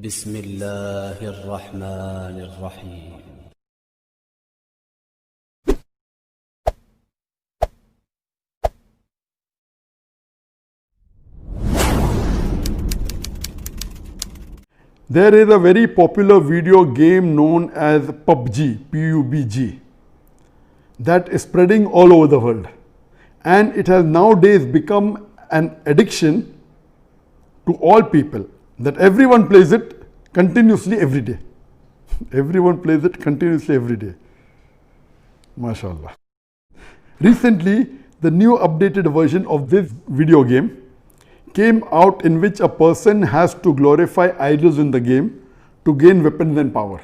Bismillah ar-Rahman ar-Rahim. There is a very popular video game known as PUBG, P-U-B-G, that is spreading all over the world. And it has nowadays become an addiction to all people, that everyone plays it continuously every day. Everyone plays it continuously every day. MashaAllah. Recently, the new updated version of this video game came out, in which a person has to glorify idols in the game to gain weapons and power.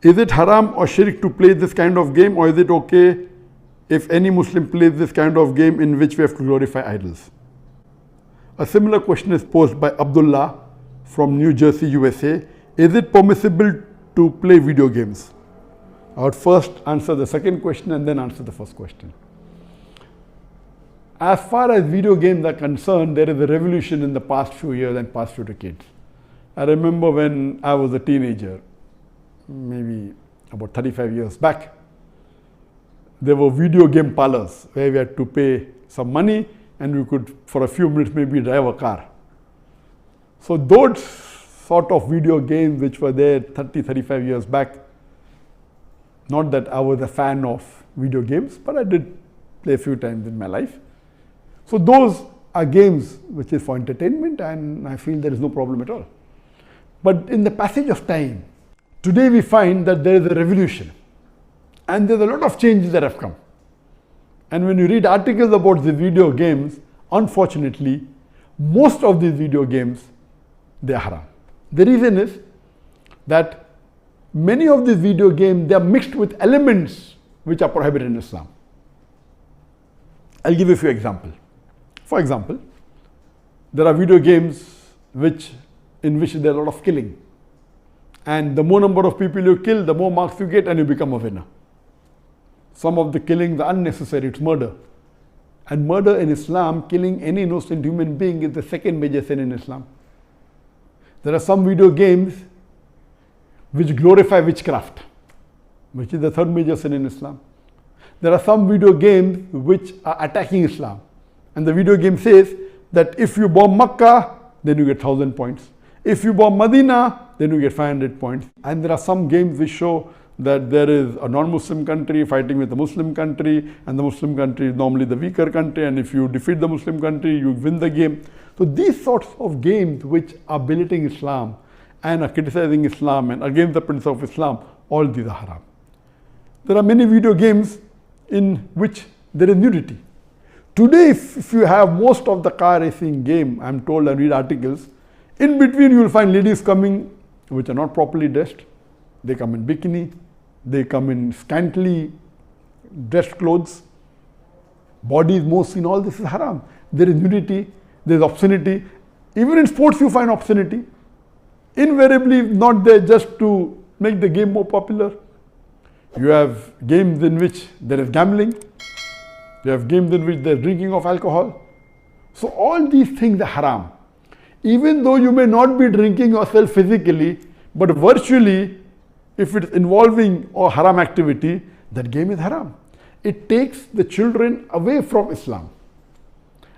Is it haram or shirk to play this kind of game, or is it okay if any Muslim plays this kind of game in which we have to glorify idols? A similar question is posed by Abdullah from New Jersey, USA. Is it permissible to play video games? I would first answer the second question and then answer the first question. As far as video games are concerned, there is a revolution in the past few years and past few decades. I remember when I was a teenager, maybe about 35 years back, there were video game parlors where we had to pay some money and we could, for a few minutes, maybe drive a car. So those sort of video games which were there 30, 35 years back, not that I was a fan of video games, but I did play a few times in my life. So those are games which is for entertainment, and I feel there is no problem at all. But in the passage of time, today we find that there is a revolution and there's a lot of changes that have come. And when you read articles about the video games, unfortunately, most of these video games, they are haram. The reason is that many of these video games, they are mixed with elements which are prohibited in Islam. I'll give you a few examples. For example, there are video games in which there is a lot of killing. And the more number of people you kill, the more marks you get and you become a winner. Some of the killings are unnecessary, it's murder. And murder in Islam, killing any innocent human being, is the second major sin in Islam. There are some video games which glorify witchcraft, which is the third major sin in Islam. There are some video games which are attacking Islam. And the video game says that if you bomb Makkah, then you get 1,000 points. If you bomb Medina, then you get 500 points. And there are some games which show that there is a non-Muslim country fighting with a Muslim country, and the Muslim country is normally the weaker country, and if you defeat the Muslim country, you win the game. So these sorts of games which are belittling Islam and are criticizing Islam and against the principle of Islam, all these are haram. There are many video games in which there is nudity. Today, if you have most of the car racing game, I'm told, I read articles, in between you will find ladies coming which are not properly dressed. They come in bikini, they come in scantily dressed clothes, bodies more seen, all this is haram. There is nudity, there is obscenity. Even in sports you find obscenity. Invariably not there just to make the game more popular. You have games in which there is gambling. You have games in which there is drinking of alcohol. So all these things are haram. Even though you may not be drinking yourself physically, but virtually, if it is involving a haram activity, that game is haram. It takes the children away from Islam.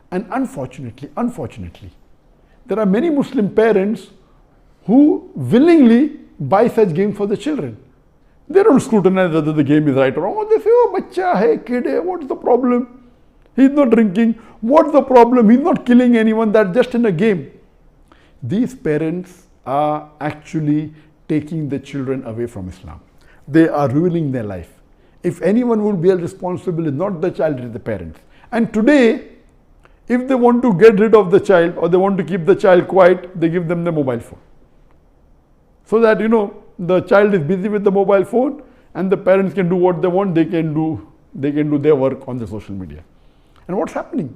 And unfortunately, there are many Muslim parents who willingly buy such games for the children. They don't scrutinize whether the game is right or wrong. They say, oh, bacha hai, kid hai, what's the problem? He's not drinking. What's the problem? He's not killing anyone. That's just in a game. These parents are actually taking the children away from Islam. They are ruining their life. If anyone will be responsible, it's not the child, it's the parents. And today, if they want to get rid of the child or they want to keep the child quiet, they give them the mobile phone. So that, the child is busy with the mobile phone and the parents can do what they want, they can do their work on the social media. And what's happening?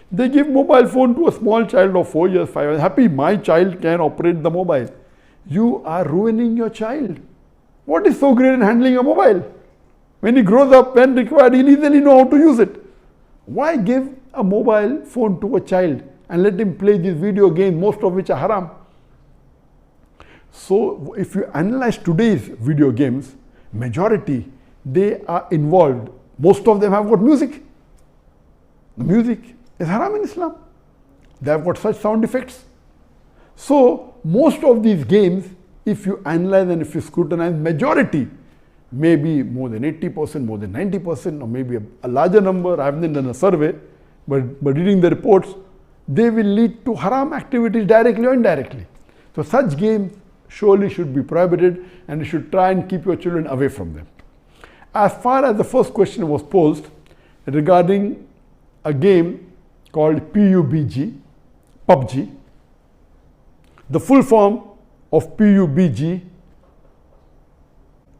They give mobile phone to a small child of 4 years, 5 years. Happy, my child can operate the mobile. You are ruining your child. What is so great in handling a mobile? When he grows up, when required, he'll easily know how to use it. Why give a mobile phone to a child and let him play these video games, most of which are haram? So if you analyze today's video games, majority, they are involved. Most of them have got music. The music is haram in Islam. They have got such sound effects. So most of these games, if you analyze and if you scrutinize, majority, maybe more than 80%, more than 90%, or maybe a larger number, I haven't done a survey, but reading the reports, they will lead to haram activities directly or indirectly. So such games surely should be prohibited, and you should try and keep your children away from them. As far as the first question was posed regarding a game called PUBG, the full form of PUBG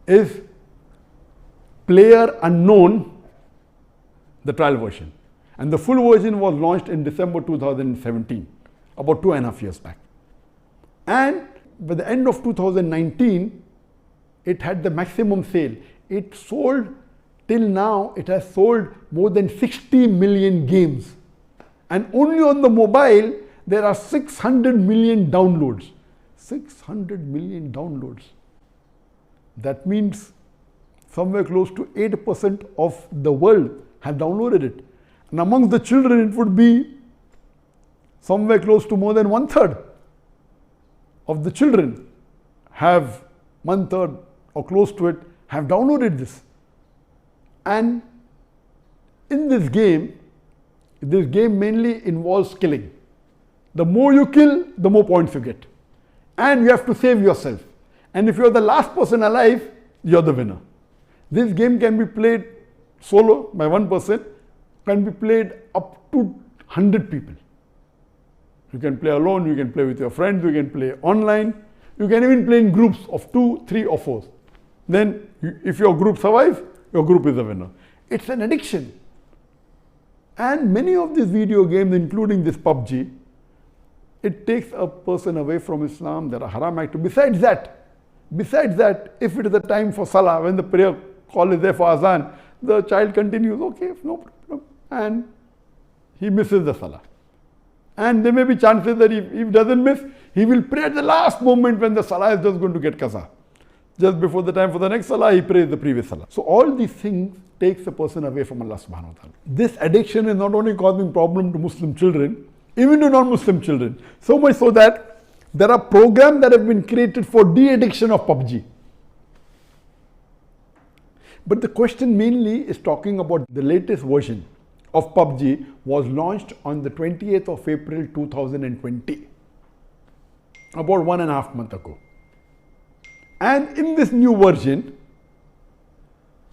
is Player Unknown, the trial version. And the full version was launched in December 2017, about 2.5 years back. And by the end of 2019, it had the maximum sale. It sold, till now, it has sold more than 60 million games. And only on the mobile, there are 600 million downloads. 600 million downloads. That means somewhere close to 8% of the world have downloaded it. And amongst the children, it would be somewhere close to more than 1/3 of the children have 1/3 or close to it have downloaded this. And in this game mainly involves killing. The more you kill, the more points you get. And you have to save yourself. And if you're the last person alive, you're the winner. This game can be played solo by one person, can be played up to 100 people. You can play alone, you can play with your friends, you can play online, you can even play in groups of 2, 3 or 4. Then if your group survives, your group is the winner. It's an addiction. And many of these video games, including this PUBG, it takes a person away from Islam. There are haram activities. Besides that, if it is the time for Salah, when the prayer call is there for Azan, the child continues, okay, no problem, and he misses the Salah. And there may be chances that if he doesn't miss, he will pray at the last moment when the Salah is just going to get qaza. Just before the time for the next Salah, he prays the previous Salah. So all these things takes a person away from Allah subhanahu wa ta'ala. This addiction is not only causing problem to Muslim children, even to non-Muslim children. So much so that there are programs that have been created for de-addiction of PUBG. But the question mainly is talking about the latest version of PUBG was launched on the 28th of April 2020, about 1.5 months ago. And in this new version,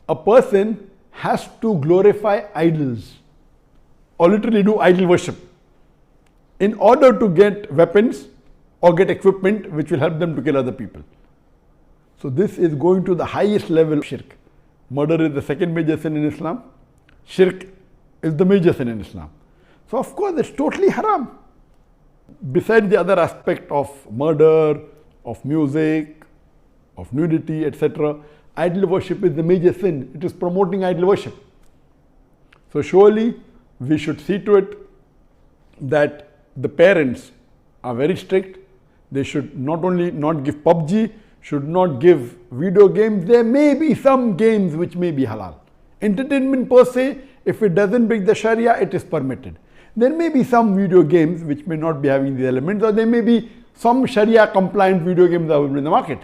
a person has to glorify idols or literally do idol worship in order to get weapons or get equipment which will help them to kill other people. So this is going to the highest level of shirk. Murder is the second major sin in Islam. Shirk is the major sin in Islam. So of course it's totally haram. Besides the other aspect of murder, of music, of nudity, etc., idol worship is the major sin. It is promoting idol worship. So surely we should see to it that the parents are very strict. They should not only not give PUBG, should not give video games. There may be some games which may be halal. Entertainment per se, if it doesn't break the Sharia, it is permitted. There may be some video games which may not be having the elements, or there may be some Sharia compliant video games that will be in the market.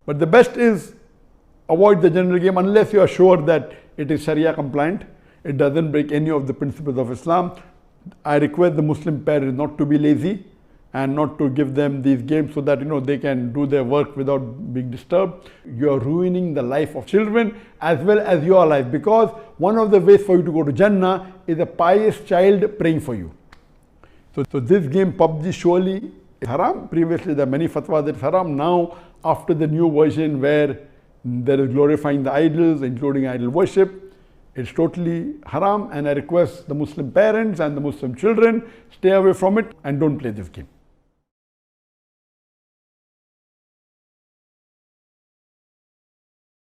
But the best is avoid the general game unless you are sure that it is Sharia compliant. It doesn't break any of the principles of Islam. I request the Muslim parents not to be lazy and not to give them these games so that they can do their work without being disturbed. You are ruining the life of children as well as your life, because one of the ways for you to go to Jannah is a pious child praying for you. So this game PUBG surely is haram. Previously there are many fatwas that it's haram. Now after the new version where there is glorifying the idols, including idol worship, it's totally haram, and I request the Muslim parents and the Muslim children stay away from it and don't play this game.